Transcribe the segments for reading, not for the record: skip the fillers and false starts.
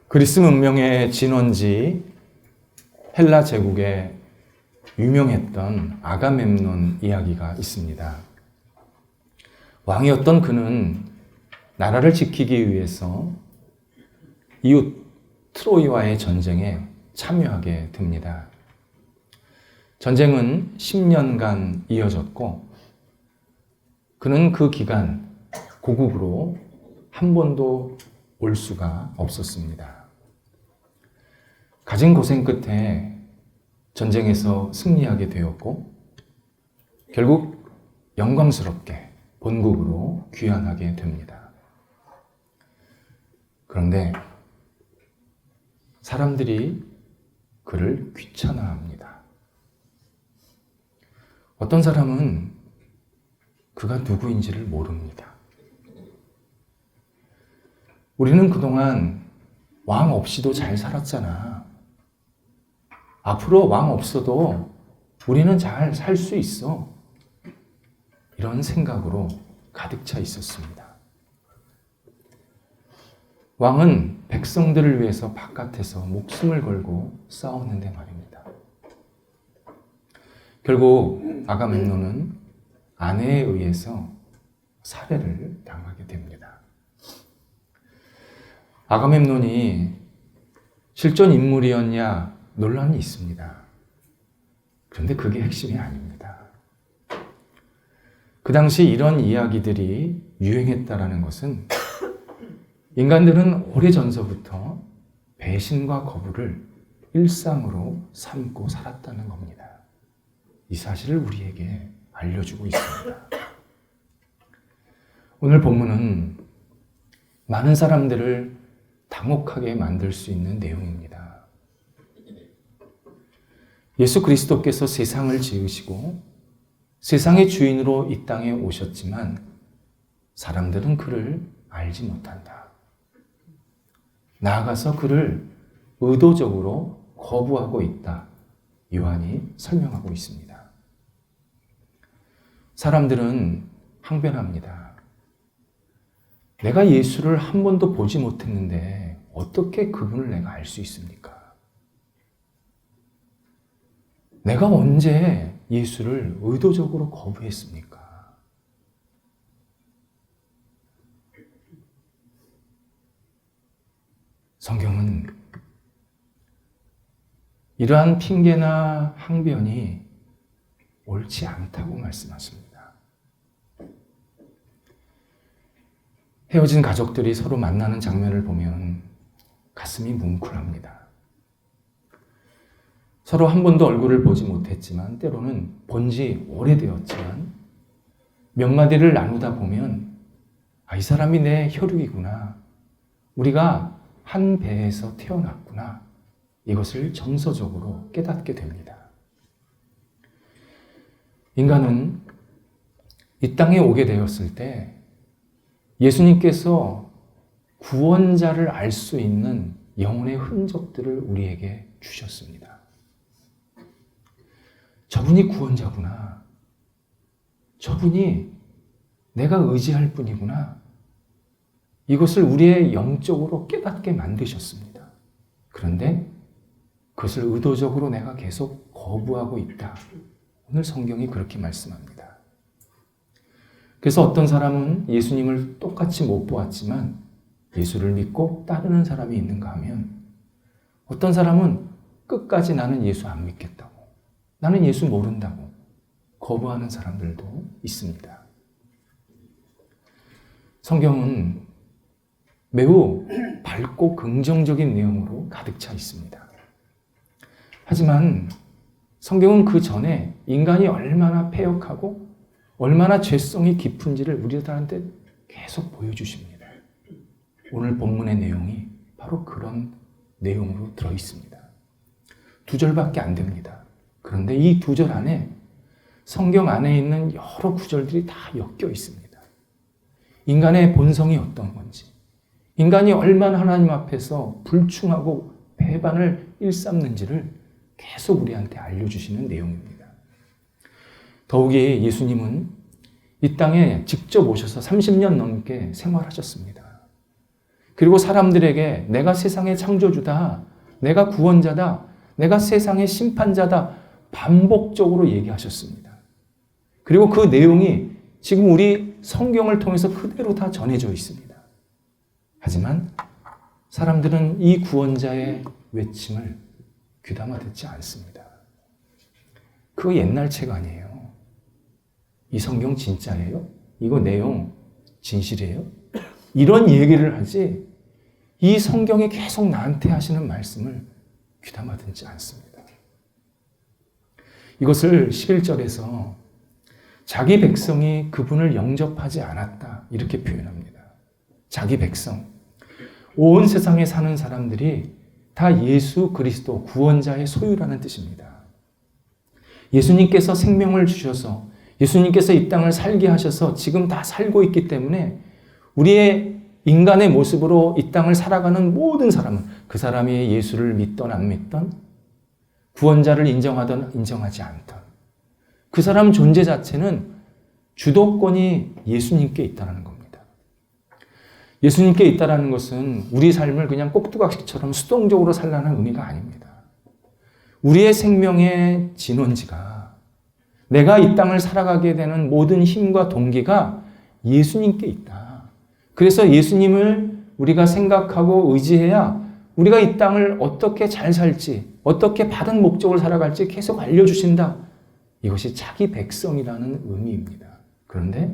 그리스 문명의 진원지 헬라 제국에 유명했던 아가멤논 이야기가 있습니다. 왕이었던 그는 나라를 지키기 위해서 이웃 트로이와의 전쟁에 참여하게 됩니다. 전쟁은 10년간 이어졌고 그는 그 기간 고국으로 한 번도 올 수가 없었습니다. 가진 고생 끝에 전쟁에서 승리하게 되었고 결국 영광스럽게 본국으로 귀환하게 됩니다. 그런데 사람들이 그를 귀찮아합니다. 어떤 사람은 그가 누구인지를 모릅니다. 우리는 그동안 왕 없이도 잘 살았잖아. 앞으로 왕 없어도 우리는 잘 살 수 있어. 이런 생각으로 가득 차 있었습니다. 왕은 백성들을 위해서 바깥에서 목숨을 걸고 싸웠는데 말입니다. 결국 아가멤논은 아내에 의해서 살해를 당하게 됩니다. 아가멤논이 실존 인물이었냐 논란이 있습니다. 그런데 그게 핵심이 아닙니다. 그 당시 이런 이야기들이 유행했다라는 것은 인간들은 오래전서부터 배신과 거부를 일상으로 삼고 살았다는 겁니다. 이 사실을 우리에게 알려주고 있습니다. 오늘 본문은 많은 사람들을 당혹하게 만들 수 있는 내용입니다. 예수 그리스도께서 세상을 지으시고 세상의 주인으로 이 땅에 오셨지만 사람들은 그를 알지 못한다. 나아가서 그를 의도적으로 거부하고 있다. 요한이 설명하고 있습니다. 사람들은 항변합니다. 내가 예수를 한 번도 보지 못했는데 어떻게 그분을 내가 알 수 있습니까? 내가 언제 예수를 의도적으로 거부했습니까? 성경은 이러한 핑계나 항변이 옳지 않다고 말씀하십니다. 헤어진 가족들이 서로 만나는 장면을 보면 가슴이 뭉클합니다. 서로 한 번도 얼굴을 보지 못했지만 때로는 본 지 오래되었지만 몇 마디를 나누다 보면 이 사람이 내 혈육이구나. 우리가 한 배에서 태어났구나. 이것을 정서적으로 깨닫게 됩니다. 인간은 이 땅에 오게 되었을 때 예수님께서 구원자를 알 수 있는 영혼의 흔적들을 우리에게 주셨습니다. 저분이 구원자구나. 저분이 내가 의지할 분이구나. 이것을 우리의 영적으로 깨닫게 만드셨습니다. 그런데 그것을 의도적으로 내가 계속 거부하고 있다. 오늘 성경이 그렇게 말씀합니다. 그래서 어떤 사람은 예수님을 똑같이 못 보았지만 예수를 믿고 따르는 사람이 있는가 하면 어떤 사람은 끝까지 나는 예수 안 믿겠다고, 나는 예수 모른다고 거부하는 사람들도 있습니다. 성경은 매우 밝고 긍정적인 내용으로 가득 차 있습니다. 하지만 성경은 그 전에 인간이 얼마나 패역하고 얼마나 죄성이 깊은지를 우리들한테 계속 보여주십니다. 오늘 본문의 내용이 바로 그런 내용으로 들어있습니다. 2절밖에 안 됩니다. 그런데 이 2절 안에 성경 안에 있는 여러 구절들이 다 엮여 있습니다. 인간의 본성이 어떤 건지, 인간이 얼마나 하나님 앞에서 불충하고 배반을 일삼는지를 계속 우리한테 알려주시는 내용입니다. 더욱이 예수님은 이 땅에 직접 오셔서 30년 넘게 생활하셨습니다. 그리고 사람들에게 내가 세상의 창조주다, 내가 구원자다, 내가 세상의 심판자다 반복적으로 얘기하셨습니다. 그리고 그 내용이 지금 우리 성경을 통해서 그대로 다 전해져 있습니다. 하지만 사람들은 이 구원자의 외침을 귀담아 듣지 않습니다. 그거 옛날 책 아니에요. 이 성경 진짜예요? 이거 내용 진실이에요? 이런 얘기를 하지 이 성경에 계속 나한테 하시는 말씀을 귀담아 듣지 않습니다. 이것을 11절에서 자기 백성이 그분을 영접하지 않았다 이렇게 표현합니다. 자기 백성, 온 세상에 사는 사람들이 다 예수 그리스도 구원자의 소유라는 뜻입니다. 예수님께서 생명을 주셔서 예수님께서 이 땅을 살게 하셔서 지금 다 살고 있기 때문에 우리의 인간의 모습으로 이 땅을 살아가는 모든 사람은 그 사람이 예수를 믿던 안 믿던 구원자를 인정하던 인정하지 않던 그 사람 존재 자체는 주도권이 예수님께 있다는 겁니다. 예수님께 있다는 것은 우리 삶을 그냥 꼭두각시처럼 수동적으로 살라는 의미가 아닙니다. 우리의 생명의 진원지가 내가 이 땅을 살아가게 되는 모든 힘과 동기가 예수님께 있다. 그래서 예수님을 우리가 생각하고 의지해야 우리가 이 땅을 어떻게 잘 살지, 어떻게 바른 목적을 살아갈지 계속 알려주신다. 이것이 자기 백성이라는 의미입니다. 그런데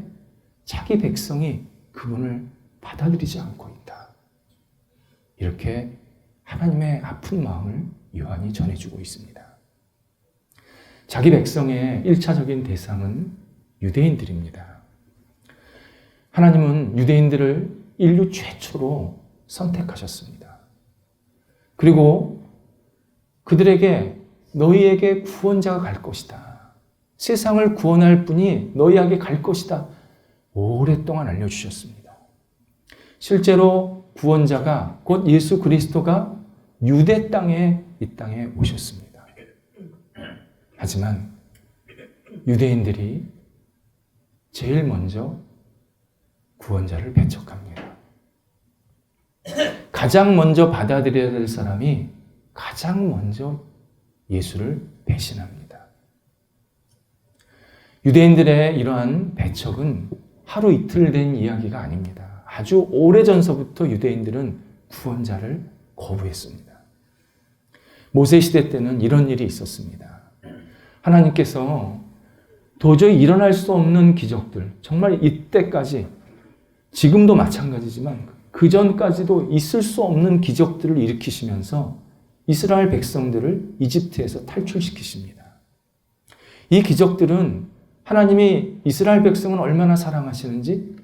자기 백성이 그분을 받아들이지 않고 있다. 이렇게 하나님의 아픈 마음을 요한이 전해주고 있습니다. 자기 백성의 1차적인 대상은 유대인들입니다. 하나님은 유대인들을 인류 최초로 선택하셨습니다. 그리고 그들에게 너희에게 구원자가 갈 것이다. 세상을 구원할 분이 너희에게 갈 것이다. 오랫동안 알려주셨습니다. 실제로 구원자가 곧 예수 그리스도가 유대 땅에 이 땅에 오셨습니다. 하지만 유대인들이 제일 먼저 구원자를 배척합니다. 가장 먼저 받아들여야 될 사람이 가장 먼저 예수를 배신합니다. 유대인들의 이러한 배척은 하루 이틀 된 이야기가 아닙니다. 아주 오래전서부터 유대인들은 구원자를 거부했습니다. 모세 시대 때는 이런 일이 있었습니다. 하나님께서 도저히 일어날 수 없는 기적들, 정말 이때까지, 지금도 마찬가지지만 그 전까지도 있을 수 없는 기적들을 일으키시면서 이스라엘 백성들을 이집트에서 탈출시키십니다. 이 기적들은 하나님이 이스라엘 백성을 얼마나 사랑하시는지,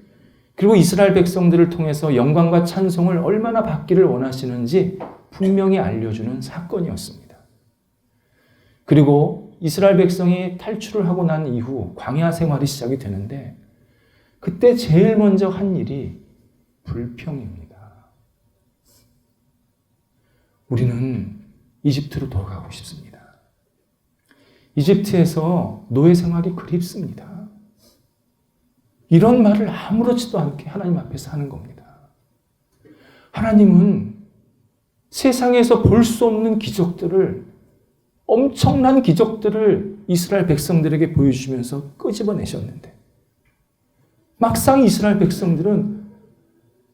그리고 이스라엘 백성들을 통해서 영광과 찬송을 얼마나 받기를 원하시는지 분명히 알려주는 사건이었습니다. 그리고 이스라엘 백성이 탈출을 하고 난 이후 광야 생활이 시작이 되는데 그때 제일 먼저 한 일이 불평입니다. 우리는 이집트로 돌아가고 싶습니다. 이집트에서 노예 생활이 그립습니다. 이런 말을 아무렇지도 않게 하나님 앞에서 하는 겁니다. 하나님은 세상에서 볼 수 없는 기적들을, 엄청난 기적들을 이스라엘 백성들에게 보여주시면서 끄집어내셨는데 막상 이스라엘 백성들은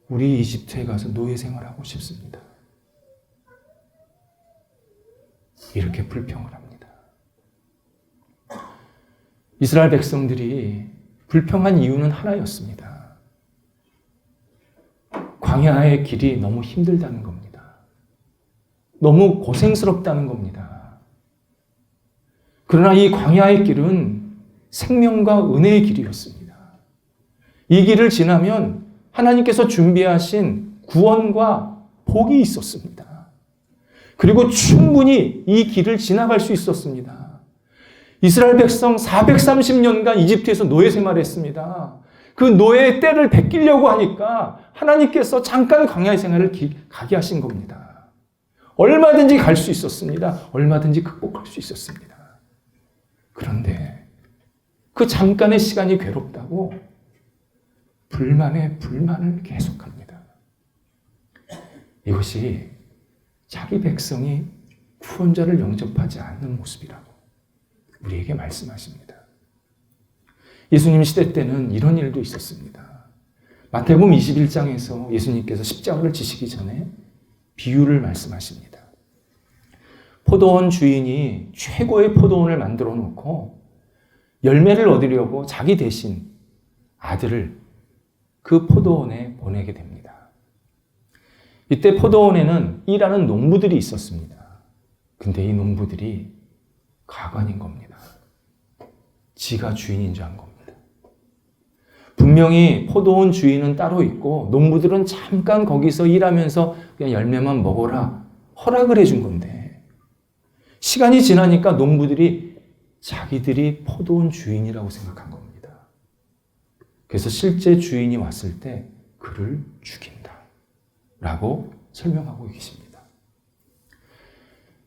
우리 이집트에 가서 노예 생활하고 싶습니다. 이렇게 불평을 합니다. 이스라엘 백성들이 불평한 이유는 하나였습니다. 광야의 길이 너무 힘들다는 겁니다. 너무 고생스럽다는 겁니다. 그러나 이 광야의 길은 생명과 은혜의 길이었습니다. 이 길을 지나면 하나님께서 준비하신 구원과 복이 있었습니다. 그리고 충분히 이 길을 지나갈 수 있었습니다. 이스라엘 백성 430년간 이집트에서 노예 생활했습니다. 그 노예의 때를 베끼려고 하니까 하나님께서 잠깐 광야의 생활을 가게 하신 겁니다. 얼마든지 갈 수 있었습니다. 얼마든지 극복할 수 있었습니다. 그런데 그 잠깐의 시간이 괴롭다고 불만에 불만을 계속합니다. 이것이 자기 백성이 구원자를 영접하지 않는 모습이라고 우리에게 말씀하십니다. 예수님 시대 때는 이런 일도 있었습니다. 마태복음 21장에서 예수님께서 십자가를 지시기 전에 비유를 말씀하십니다. 포도원 주인이 최고의 포도원을 만들어 놓고 열매를 얻으려고 자기 대신 아들을 그 포도원에 보내게 됩니다. 이때 포도원에는 일하는 농부들이 있었습니다. 근데 이 농부들이 가관인 겁니다. 지가 주인인 줄 안 겁니다. 분명히 포도원 주인은 따로 있고 농부들은 잠깐 거기서 일하면서 그냥 열매만 먹어라 허락을 해준 건데 시간이 지나니까 농부들이 자기들이 포도원 주인이라고 생각한 겁니다. 그래서 실제 주인이 왔을 때 그를 죽인다 라고 설명하고 계십니다.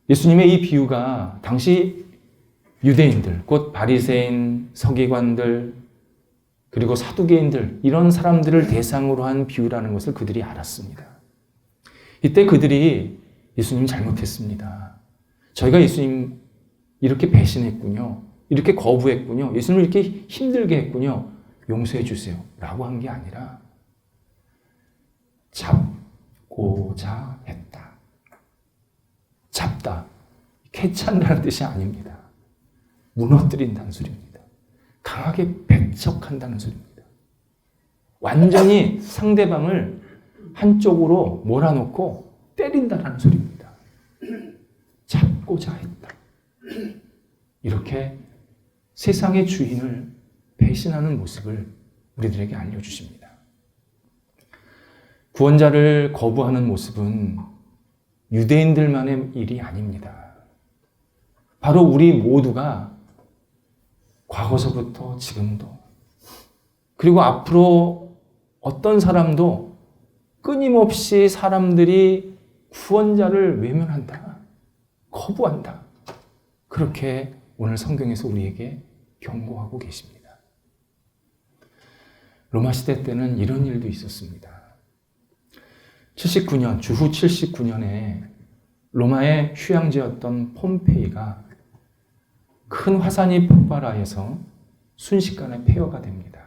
예수님의 이 비유가 당시 유대인들, 곧 바리새인, 서기관들, 그리고 사두개인들 이런 사람들을 대상으로 한 비유라는 것을 그들이 알았습니다. 이때 그들이 예수님 잘못했습니다. 저희가 예수님 이렇게 배신했군요. 이렇게 거부했군요. 예수님을 이렇게 힘들게 했군요. 용서해 주세요. 라고 한 게 아니라 잡고자 했다. 잡다. 캐치한다는 뜻이 아닙니다. 무너뜨린다는 소리입니다. 강하게 배척한다는 소리입니다. 완전히 상대방을 한쪽으로 몰아놓고 때린다는 소리입니다. 잡고자 했다. 이렇게 세상의 주인을 배신하는 모습을 우리들에게 알려주십니다. 구원자를 거부하는 모습은 유대인들만의 일이 아닙니다. 바로 우리 모두가 과거서부터 지금도 그리고 앞으로 어떤 사람도 끊임없이 사람들이 구원자를 외면한다. 거부한다. 그렇게 오늘 성경에서 우리에게 경고하고 계십니다. 로마 시대 때는 이런 일도 있었습니다. 79년, 주후 79년에 로마의 휴양지였던 폼페이가 큰 화산이 폭발하여서 순식간에 폐허가 됩니다.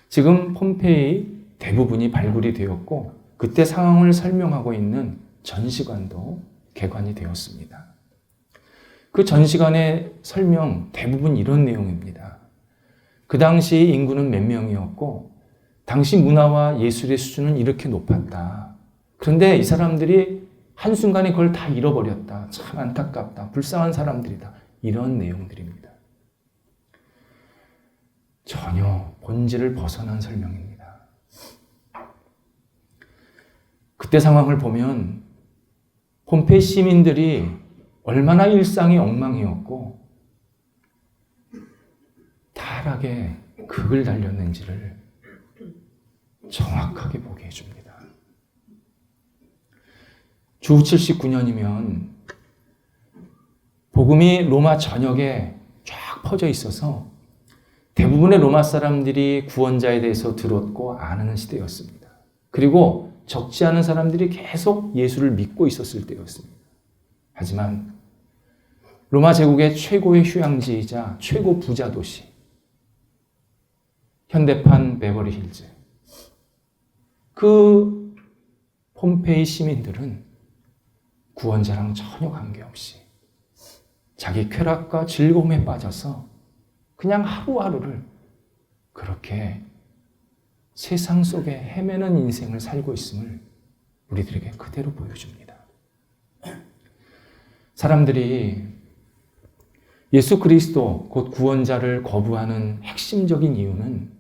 지금 폼페이 대부분이 발굴이 되었고 그때 상황을 설명하고 있는 전시관도 개관이 되었습니다. 그 전시관의 설명 대부분 이런 내용입니다. 그 당시 인구는 몇 명이었고 당시 문화와 예술의 수준은 이렇게 높았다. 그런데 이 사람들이 한순간에 그걸 다 잃어버렸다. 참 안타깝다. 불쌍한 사람들이다. 이런 내용들입니다. 전혀 본질을 벗어난 설명입니다. 그때 상황을 보면 폼페이 시민들이 얼마나 일상이 엉망이었고 타락에 극을 달렸는지를 정확하게 보게 해줍니다. 주후 79년이면 복음이 로마 전역에 쫙 퍼져 있어서 대부분의 로마 사람들이 구원자에 대해서 들었고 아는 시대였습니다. 그리고 적지 않은 사람들이 계속 예수를 믿고 있었을 때였습니다. 하지만 로마 제국의 최고의 휴양지이자 최고 부자 도시, 현대판 베버리 hills, 그 폼페이 시민들은 구원자랑 전혀 관계없이 자기 쾌락과 즐거움에 빠져서 그냥 하루하루를 그렇게 세상 속에 헤매는 인생을 살고 있음을 우리들에게 그대로 보여줍니다. 사람들이 예수 그리스도 곧 구원자를 거부하는 핵심적인 이유는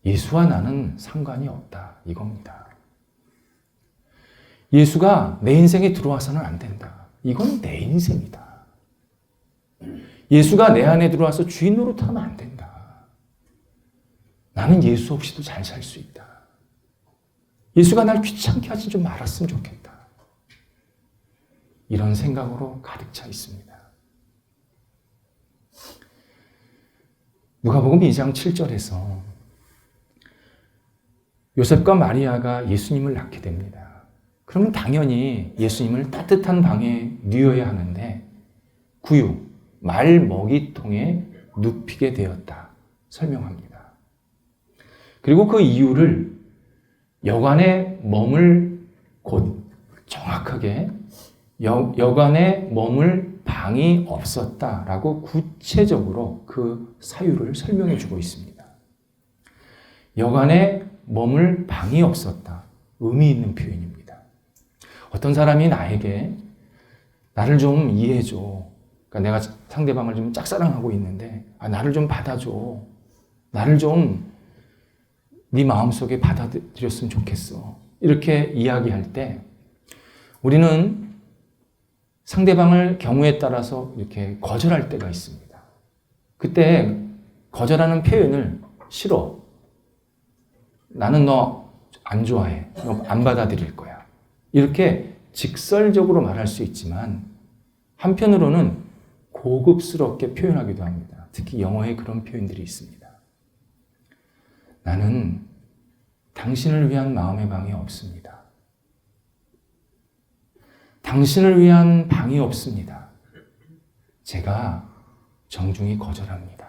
예수와 나는 상관이 없다 이겁니다. 예수가 내 인생에 들어와서는 안 된다. 이건 내 인생이다. 예수가 내 안에 들어와서 주인 노릇하면 안 된다. 나는 예수 없이도 잘 살 수 있다. 예수가 날 귀찮게 하지 좀 말았으면 좋겠다. 이런 생각으로 가득 차 있습니다. 누가복음 2장 7절에서 요셉과 마리아가 예수님을 낳게 됩니다. 그러면 당연히 예수님을 따뜻한 방에 뉘어야 하는데 구유, 말 먹이통에 눕히게 되었다 설명합니다. 그리고 그 이유를 여관에 머물 곳, 정확하게 여관에 머물 방이 없었다라고 구체적으로 그 사유를 설명해 주고 있습니다. 여관에 머물 방이 없었다. 의미 있는 표현입니다. 어떤 사람이 나에게 나를 좀 이해해줘. 그러니까 내가 상대방을 좀 짝사랑하고 있는데 나를 좀 받아줘. 나를 좀 네 마음속에 받아들였으면 좋겠어. 이렇게 이야기할 때 우리는 상대방을 경우에 따라서 이렇게 거절할 때가 있습니다. 그때 거절하는 표현을 싫어. 나는 너 안 좋아해. 너 안 받아들일 거야. 이렇게 직설적으로 말할 수 있지만 한편으로는 고급스럽게 표현하기도 합니다. 특히 영어에 그런 표현들이 있습니다. 나는 당신을 위한 마음의 방이 없습니다. 당신을 위한 방이 없습니다. 제가 정중히 거절합니다.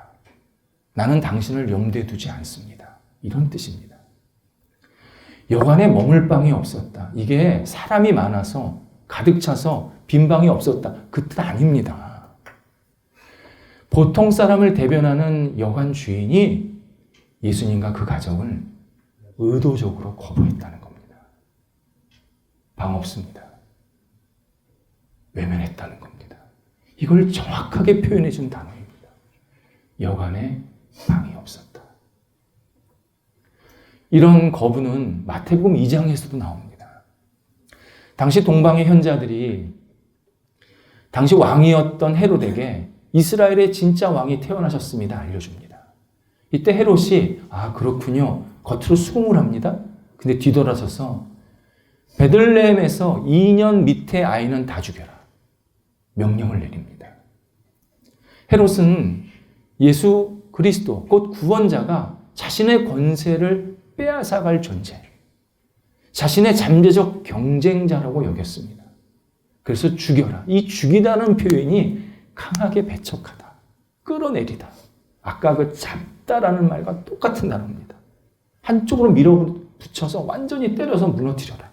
나는 당신을 염두에 두지 않습니다. 이런 뜻입니다. 여관에 머물 방이 없었다. 이게 사람이 많아서 가득 차서 빈 방이 없었다. 그 뜻 아닙니다. 보통 사람을 대변하는 여관 주인이 예수님과 그 가정을 의도적으로 거부했다는 겁니다. 방 없습니다. 외면했다는 겁니다. 이걸 정확하게 표현해 준 단어입니다. 여관에 방이 없었다. 이런 거부는 마태복음 2장에서도 나옵니다. 당시 동방의 현자들이 당시 왕이었던 헤롯에게 이스라엘의 진짜 왕이 태어나셨습니다. 알려줍니다. 이때 헤롯이 그렇군요. 겉으로 수긍을 합니다. 근데 뒤돌아서서 베들레헴에서 2년 밑에 아이는 다 죽여라. 명령을 내립니다. 헤롯은 예수 그리스도, 곧 구원자가 자신의 권세를 빼앗아갈 존재, 자신의 잠재적 경쟁자라고 여겼습니다. 그래서 죽여라. 이 죽이다는 표현이 강하게 배척하다, 끌어내리다. 아까 그 잡다라는 말과 똑같은 단어입니다. 한쪽으로 밀어붙여서 완전히 때려서 무너뜨려라.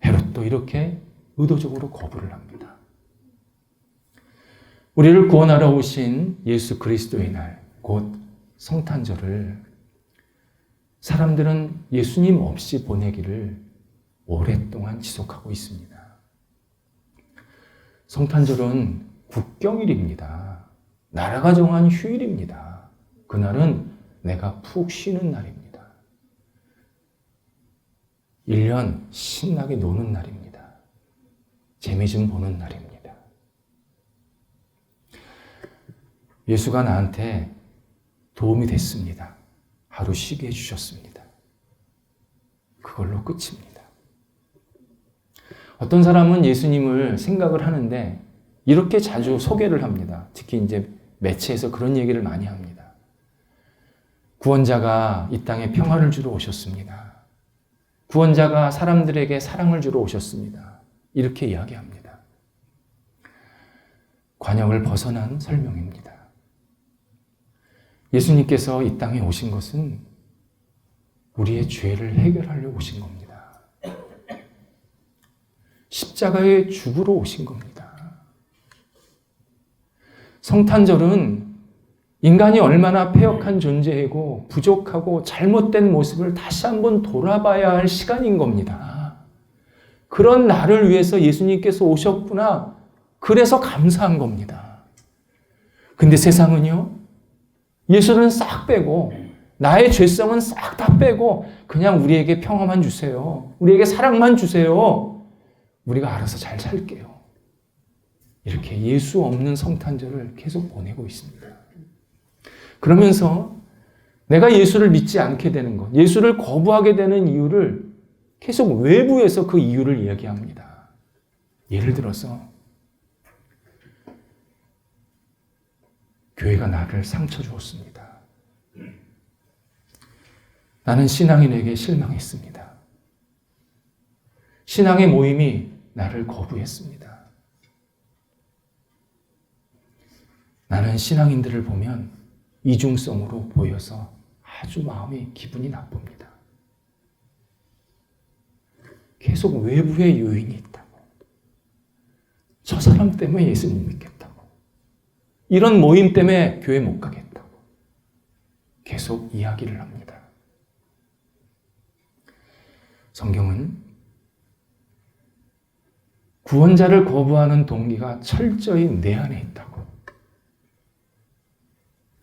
헤롯도 이렇게 의도적으로 거부를 합니다. 우리를 구원하러 오신 예수 그리스도의 날, 곧 성탄절을 사람들은 예수님 없이 보내기를 오랫동안 지속하고 있습니다. 성탄절은 국경일입니다. 나라가 정한 휴일입니다. 그날은 내가 푹 쉬는 날입니다. 1년 신나게 노는 날입니다. 재미 좀 보는 날입니다. 예수가 나한테 도움이 됐습니다. 하루 쉬게 해주셨습니다. 그걸로 끝입니다. 어떤 사람은 예수님을 생각을 하는데 이렇게 자주 소개를 합니다. 특히 이제 매체에서 그런 얘기를 많이 합니다. 구원자가 이 땅에 평화를 주러 오셨습니다. 구원자가 사람들에게 사랑을 주러 오셨습니다. 이렇게 이야기합니다. 관역을 벗어난 설명입니다. 예수님께서 이 땅에 오신 것은 우리의 죄를 해결하려 오신 겁니다. 십자가에 죽으러 오신 겁니다. 성탄절은 인간이 얼마나 패역한 존재이고 부족하고 잘못된 모습을 다시 한번 돌아봐야 할 시간인 겁니다. 그런 나를 위해서 예수님께서 오셨구나. 그래서 감사한 겁니다. 근데 세상은요, 예수는 싹 빼고 나의 죄성은 싹 다 빼고 그냥 우리에게 평화만 주세요. 우리에게 사랑만 주세요. 우리가 알아서 잘 살게요. 이렇게 예수 없는 성탄절을 계속 보내고 있습니다. 그러면서 내가 예수를 믿지 않게 되는 것, 예수를 거부하게 되는 이유를 계속 외부에서 그 이유를 이야기합니다. 예를 들어서 교회가 나를 상처 주었습니다. 나는 신앙인에게 실망했습니다. 신앙의 모임이 나를 거부했습니다. 나는 신앙인들을 보면 이중성으로 보여서 아주 마음이 기분이 나쁩니다. 계속 외부의 요인이 있다고. 저 사람 때문에 예수 못 믿겠다고. 이런 모임 때문에 교회 못 가겠다고. 계속 이야기를 합니다. 성경은 구원자를 거부하는 동기가 철저히 내 안에 있다고.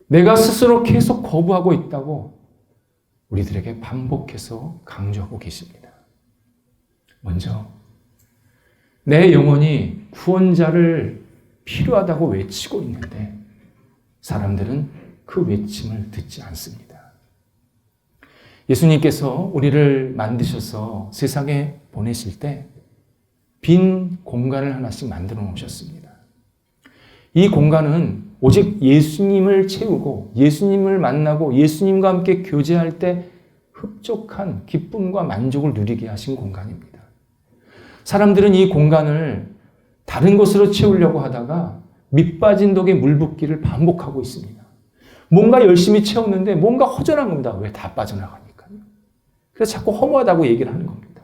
내가 스스로 계속 거부하고 있다고 우리들에게 반복해서 강조하고 계십니다. 먼저 내 영혼이 구원자를 필요하다고 외치고 있는데 사람들은 그 외침을 듣지 않습니다. 예수님께서 우리를 만드셔서 세상에 보내실 때 빈 공간을 하나씩 만들어 놓으셨습니다. 이 공간은 오직 예수님을 채우고 예수님을 만나고 예수님과 함께 교제할 때 흡족한 기쁨과 만족을 누리게 하신 공간입니다. 사람들은 이 공간을 다른 것으로 채우려고 하다가 밑빠진 독에 물 붓기를 반복하고 있습니다. 뭔가 열심히 채웠는데 뭔가 허전한 겁니다. 왜 다 빠져나가니까요. 그래서 자꾸 허무하다고 얘기를 하는 겁니다.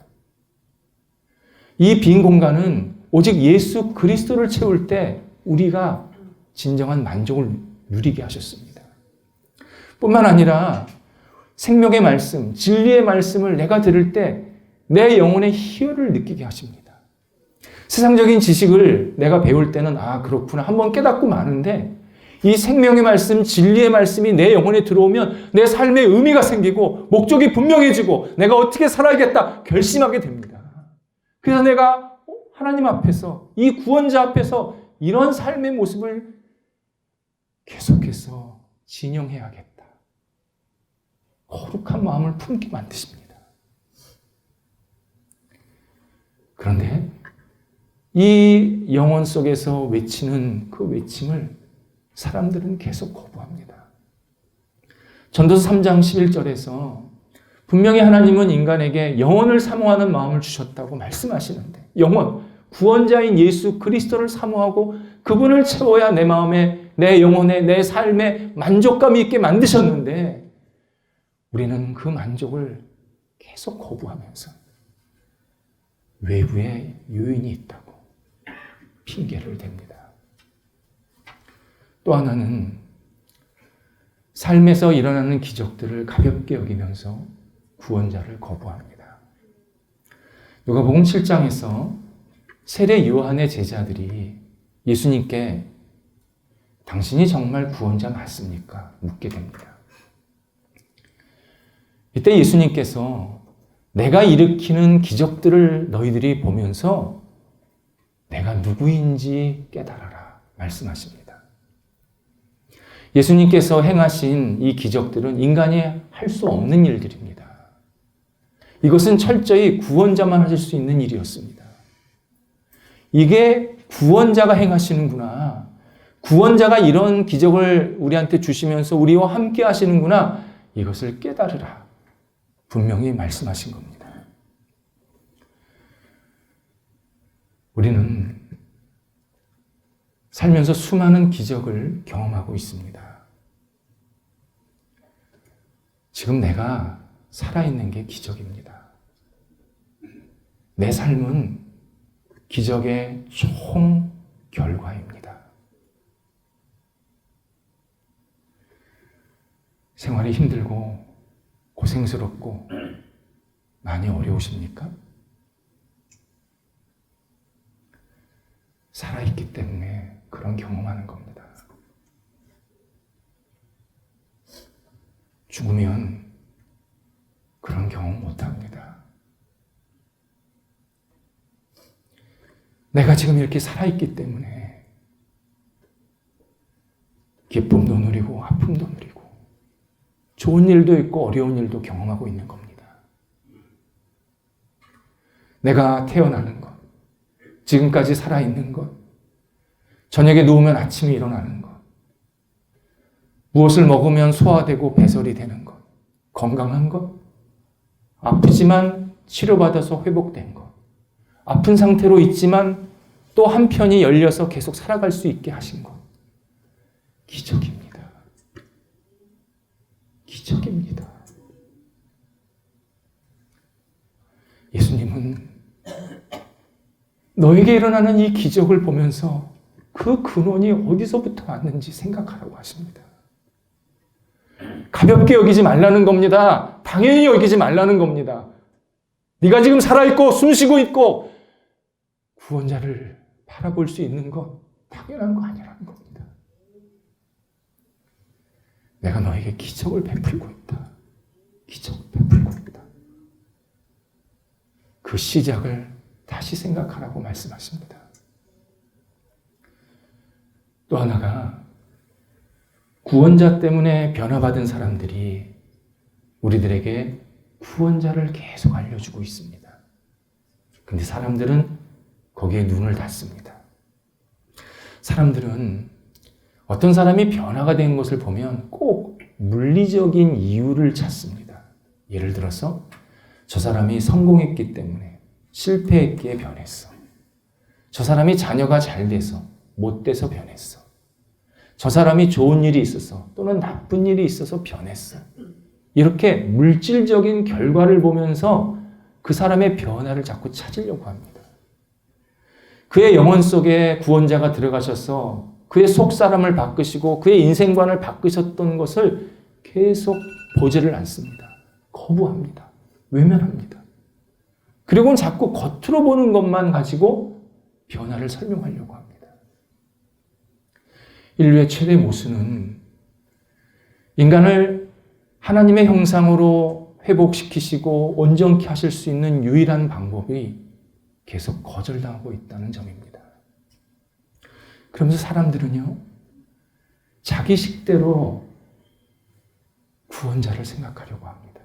이 빈 공간은 오직 예수 그리스도를 채울 때 우리가 진정한 만족을 누리게 하셨습니다. 뿐만 아니라 생명의 말씀, 진리의 말씀을 내가 들을 때 내 영혼의 희열을 느끼게 하십니다. 세상적인 지식을 내가 배울 때는 아 그렇구나 한번 깨닫고 마는데 이 생명의 말씀, 진리의 말씀이 내 영혼에 들어오면 내 삶에 의미가 생기고 목적이 분명해지고 내가 어떻게 살아야겠다 결심하게 됩니다. 그래서 내가 하나님 앞에서 이 구원자 앞에서 이런 삶의 모습을 계속해서 진영해야겠다. 거룩한 마음을 품게 만드십니다. 그런데 이 영혼 속에서 외치는 그 외침을 사람들은 계속 거부합니다. 전도서 3장 11절에서 분명히 하나님은 인간에게 영혼을 사모하는 마음을 주셨다고 말씀하시는데 영혼, 구원자인 예수 그리스도를 사모하고 그분을 채워야 내 마음에, 내 영혼에, 내 삶에 만족감이 있게 만드셨는데 우리는 그 만족을 계속 거부하면서 외부에 요인이 있다고 핑계를 댑니다. 또 하나는 삶에서 일어나는 기적들을 가볍게 여기면서 구원자를 거부합니다. 누가복음 7장에서 세례 요한의 제자들이 예수님께 당신이 정말 구원자 맞습니까? 묻게 됩니다. 이때 예수님께서 내가 일으키는 기적들을 너희들이 보면서 내가 누구인지 깨달아라 말씀하십니다. 예수님께서 행하신 이 기적들은 인간이 할 수 없는 일들입니다. 이것은 철저히 구원자만 하실 수 있는 일이었습니다. 이게 구원자가 행하시는구나. 구원자가 이런 기적을 우리한테 주시면서 우리와 함께 하시는구나. 이것을 깨달으라. 분명히 말씀하신 겁니다. 우리는 살면서 수많은 기적을 경험하고 있습니다. 지금 내가 살아있는 게 기적입니다. 내 삶은 기적의 총 결과입니다. 생활이 힘들고 고생스럽고 많이 어려우십니까? 살아있기 때문에 그런 경험하는 겁니다. 죽으면 그런 경험 못합니다. 내가 지금 이렇게 살아있기 때문에 기쁨도 누리고 아픔도 누리고 좋은 일도 있고 어려운 일도 경험하고 있는 겁니다. 내가 태어나는 것, 지금까지 살아있는 것, 저녁에 누우면 아침에 일어나는 것, 무엇을 먹으면 소화되고 배설이 되는 것, 건강한 것, 아프지만 치료받아서 회복된 것, 아픈 상태로 있지만 또 한편이 열려서 계속 살아갈 수 있게 하신 것. 기적입니다. 기적입니다. 예수님은 너에게 일어나는 이 기적을 보면서 그 근원이 어디서부터 왔는지 생각하라고 하십니다. 가볍게 여기지 말라는 겁니다. 당연히 여기지 말라는 겁니다. 네가 지금 살아있고 숨쉬고 있고 구원자를 바라볼 수 있는 것 당연한 거 아니라는 겁니다. 내가 너에게 기적을 베풀고 있다. 기적을 베풀고 있다. 그 시작을 다시 생각하라고 말씀하십니다. 또 하나가 구원자 때문에 변화받은 사람들이 우리들에게 구원자를 계속 알려주고 있습니다. 근데 사람들은 거기에 눈을 닫습니다. 사람들은 어떤 사람이 변화가 된 것을 보면 꼭 물리적인 이유를 찾습니다. 예를 들어서 저 사람이 성공했기 때문에 실패했기에 변했어. 저 사람이 자녀가 잘 돼서 못 돼서 변했어. 저 사람이 좋은 일이 있어서 또는 나쁜 일이 있어서 변했어. 이렇게 물질적인 결과를 보면서 그 사람의 변화를 자꾸 찾으려고 합니다. 그의 영혼 속에 구원자가 들어가셔서 그의 속사람을 바꾸시고 그의 인생관을 바꾸셨던 것을 계속 보지를 않습니다. 거부합니다. 외면합니다. 그리고는 자꾸 겉으로 보는 것만 가지고 변화를 설명하려고 합니다. 인류의 최대 모순은 인간을 하나님의 형상으로 회복시키시고 온전케 하실 수 있는 유일한 방법이 계속 거절당하고 있다는 점입니다. 그러면서 사람들은요, 자기 식대로 구원자를 생각하려고 합니다.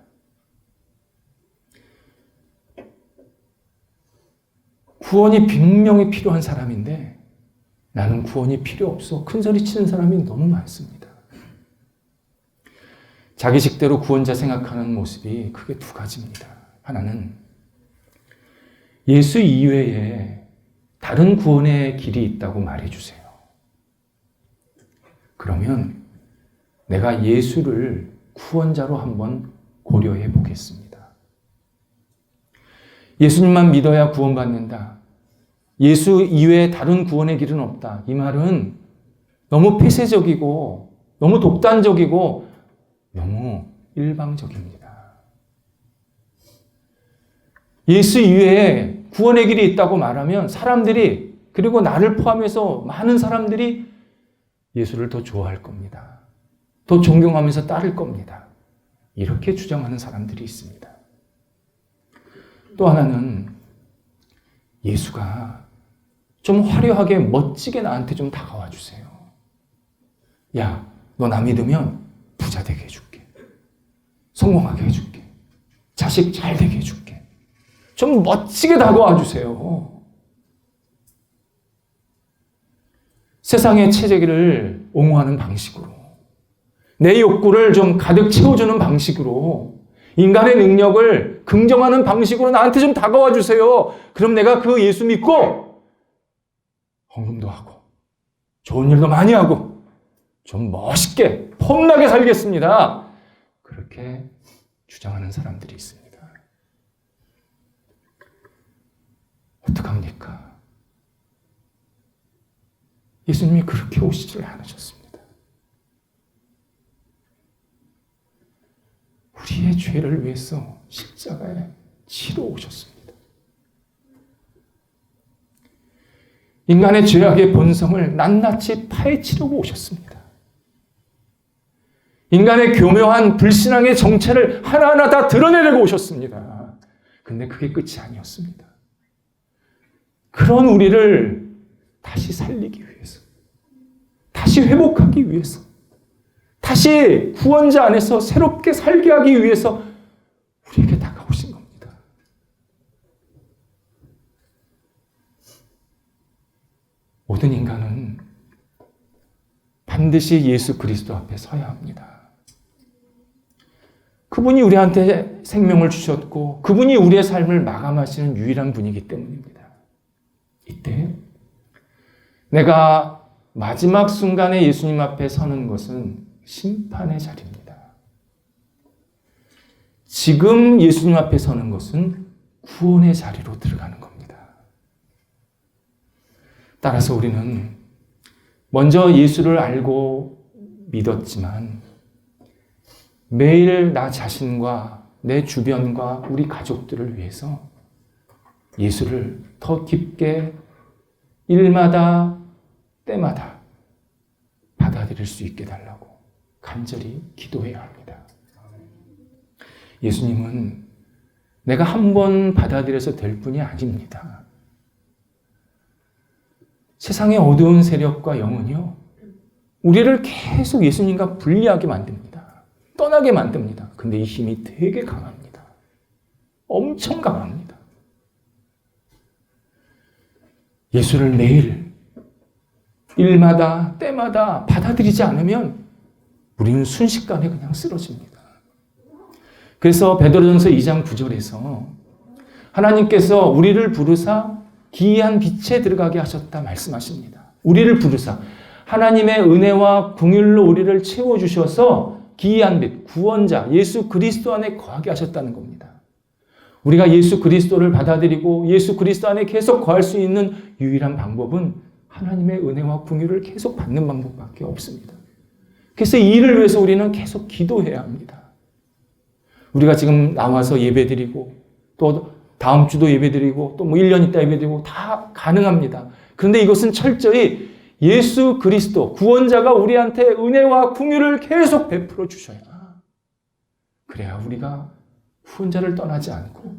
구원이 분명히 필요한 사람인데 나는 구원이 필요 없어. 큰소리 치는 사람이 너무 많습니다. 자기 식대로 구원자 생각하는 모습이 크게 두 가지입니다. 하나는 예수 이외에 다른 구원의 길이 있다고 말해주세요. 그러면 내가 예수를 구원자로 한번 고려해 보겠습니다. 예수님만 믿어야 구원받는다. 예수 이외에 다른 구원의 길은 없다. 이 말은 너무 폐쇄적이고 너무 독단적이고 너무 일방적입니다. 예수 이외에 구원의 길이 있다고 말하면 사람들이, 그리고 나를 포함해서 많은 사람들이 예수를 더 좋아할 겁니다. 더 존경하면서 따를 겁니다. 이렇게 주장하는 사람들이 있습니다. 또 하나는 예수가 좀 화려하게 멋지게 나한테 좀 다가와 주세요. 야, 너 나 믿으면 부자 되게 해줄게. 성공하게 해줄게. 자식 잘 되게 해줄게. 좀 멋지게 다가와 주세요. 세상의 체제를 옹호하는 방식으로, 내 욕구를 좀 가득 채워주는 방식으로, 인간의 능력을 긍정하는 방식으로 나한테 좀 다가와 주세요. 그럼 내가 그 예수 믿고 헌금도 하고 좋은 일도 많이 하고 좀 멋있게 폼나게 살겠습니다. 그렇게 주장하는 사람들이 있습니다. 어떡합니까? 예수님이 그렇게 오시지를 않으셨습니다. 우리의 죄를 위해서 십자가에 치러 오셨습니다. 인간의 죄악의 본성을 낱낱이 파헤치려고 오셨습니다. 인간의 교묘한 불신앙의 정체를 하나하나 다 드러내려고 오셨습니다. 근데 그게 끝이 아니었습니다. 그런 우리를 다시 살리기 위해서, 다시 회복하기 위해서, 다시 구원자 안에서 새롭게 살게 하기 위해서 우리에게 다가오신 겁니다. 모든 인간은 반드시 예수 그리스도 앞에 서야 합니다. 그분이 우리한테 생명을 주셨고 그분이 우리의 삶을 마감하시는 유일한 분이기 때문입니다. 이때 내가 마지막 순간에 예수님 앞에 서는 것은 심판의 자리입니다. 지금 예수님 앞에 서는 것은 구원의 자리로 들어가는 겁니다. 따라서 우리는 먼저 예수를 알고 믿었지만 매일 나 자신과 내 주변과 우리 가족들을 위해서 예수를 더 깊게 일마다 때마다 받아들일 수 있게 달라고 간절히 기도해야 합니다. 예수님은 내가 한 번 받아들여서 될 뿐이 아닙니다. 세상의 어두운 세력과 영은요, 우리를 계속 예수님과 분리하게 만듭니다. 떠나게 만듭니다. 근데 이 힘이 되게 강합니다. 엄청 강합니다. 예수를 매일 일마다 때마다 받아들이지 않으면 우리는 순식간에 그냥 쓰러집니다. 그래서 베드로전서 2장 9절에서 하나님께서 우리를 부르사 기이한 빛에 들어가게 하셨다 말씀하십니다. 우리를 부르사 하나님의 은혜와 긍휼로 우리를 채워주셔서 기이한 빛, 구원자 예수 그리스도 안에 거하게 하셨다는 겁니다. 우리가 예수 그리스도를 받아들이고 예수 그리스도 안에 계속 거할 수 있는 유일한 방법은 하나님의 은혜와 긍휼을 계속 받는 방법밖에 없습니다. 그래서 이 일을 위해서 우리는 계속 기도해야 합니다. 우리가 지금 나와서 예배드리고 또 다음 주도 예배드리고 또 1년 있다 예배드리고 다 가능합니다. 그런데 이것은 철저히 예수 그리스도 구원자가 우리한테 은혜와 긍휼을 계속 베풀어 주셔야, 그래야 우리가 후원자를 떠나지 않고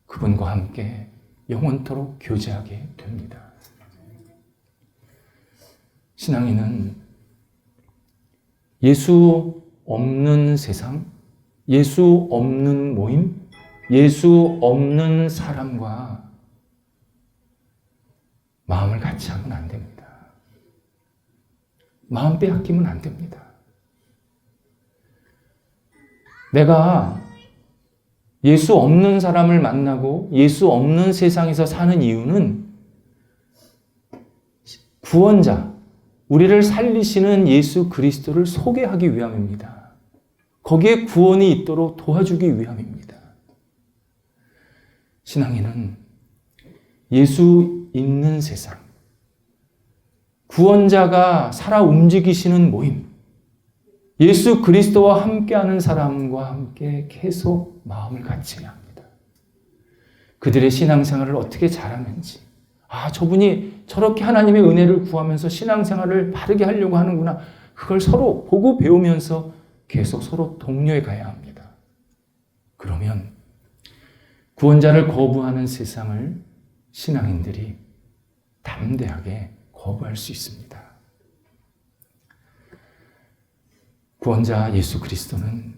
그분과 함께 영원토록 교제하게 됩니다. 신앙인은 예수 없는 세상, 예수 없는 모임, 예수 없는 사람과 마음을 같이 하면 안 됩니다. 마음 빼앗기면 안 됩니다. 내가 예수 없는 사람을 만나고 예수 없는 세상에서 사는 이유는 구원자, 우리를 살리시는 예수 그리스도를 소개하기 위함입니다. 거기에 구원이 있도록 도와주기 위함입니다. 신앙인은 예수 있는 세상, 구원자가 살아 움직이시는 모임, 예수 그리스도와 함께하는 사람과 함께 계속 마음을 같이 해야 합니다. 그들의 신앙생활을 어떻게 잘하는지, 저분이 저렇게 하나님의 은혜를 구하면서 신앙생활을 바르게 하려고 하는구나, 그걸 서로 보고 배우면서 계속 서로 독려해 가야 합니다. 그러면 구원자를 거부하는 세상을 신앙인들이 담대하게 거부할 수 있습니다. 구원자 예수 그리스도는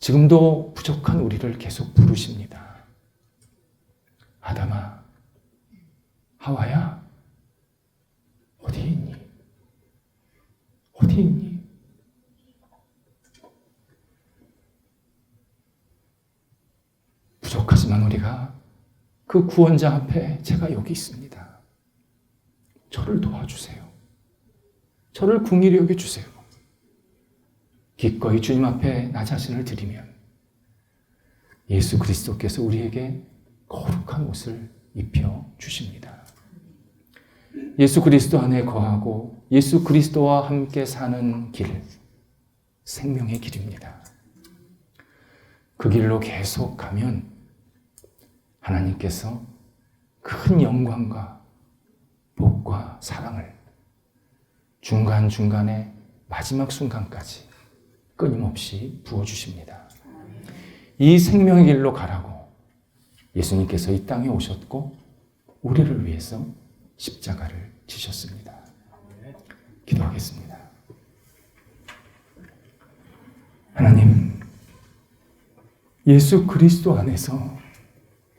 지금도 부족한 우리를 계속 부르십니다. 아담아, 하와야, 어디 있니? 어디 있니? 부족하지만 우리가 그 구원자 앞에 제가 여기 있습니다. 저를 도와주세요. 저를 긍휼히 여겨주세요. 기꺼이 주님 앞에 나 자신을 드리면 예수 그리스도께서 우리에게 거룩한 옷을 입혀 주십니다. 예수 그리스도 안에 거하고 예수 그리스도와 함께 사는 길, 생명의 길입니다. 그 길로 계속 가면 하나님께서 큰 영광과 복과 사랑을 중간중간에 마지막 순간까지 끊임없이 부어주십니다. 이 생명의 길로 가라고 예수님께서 이 땅에 오셨고 우리를 위해서 십자가를 지셨습니다. 기도하겠습니다. 하나님, 예수 그리스도 안에서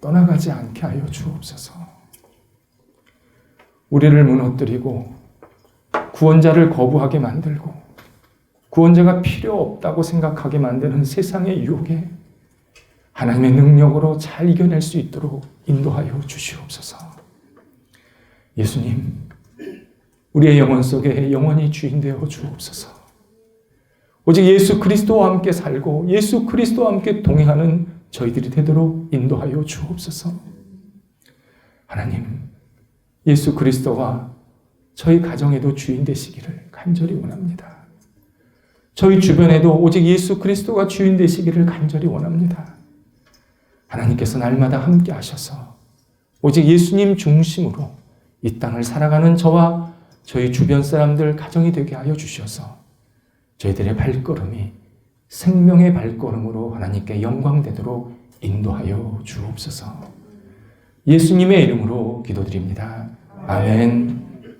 떠나가지 않게 하여 주옵소서. 우리를 무너뜨리고 구원자를 거부하게 만들고 구원자가 필요 없다고 생각하게 만드는 세상의 유혹에 하나님의 능력으로 잘 이겨낼 수 있도록 인도하여 주시옵소서. 예수님, 우리의 영혼 속에 영원히 주인 되어 주옵소서. 오직 예수 그리스도와 함께 살고 예수 그리스도와 함께 동행하는 저희들이 되도록 인도하여 주옵소서. 하나님, 예수 그리스도가 저희 가정에도 주인 되시기를 간절히 원합니다. 저희 주변에도 오직 예수 그리스도가 주인 되시기를 간절히 원합니다. 하나님께서 날마다 함께 하셔서 오직 예수님 중심으로 이 땅을 살아가는 저와 저희 주변 사람들 가정이 되게 하여 주셔서 저희들의 발걸음이 생명의 발걸음으로 하나님께 영광되도록 인도하여 주옵소서. 예수님의 이름으로 기도드립니다. 아멘.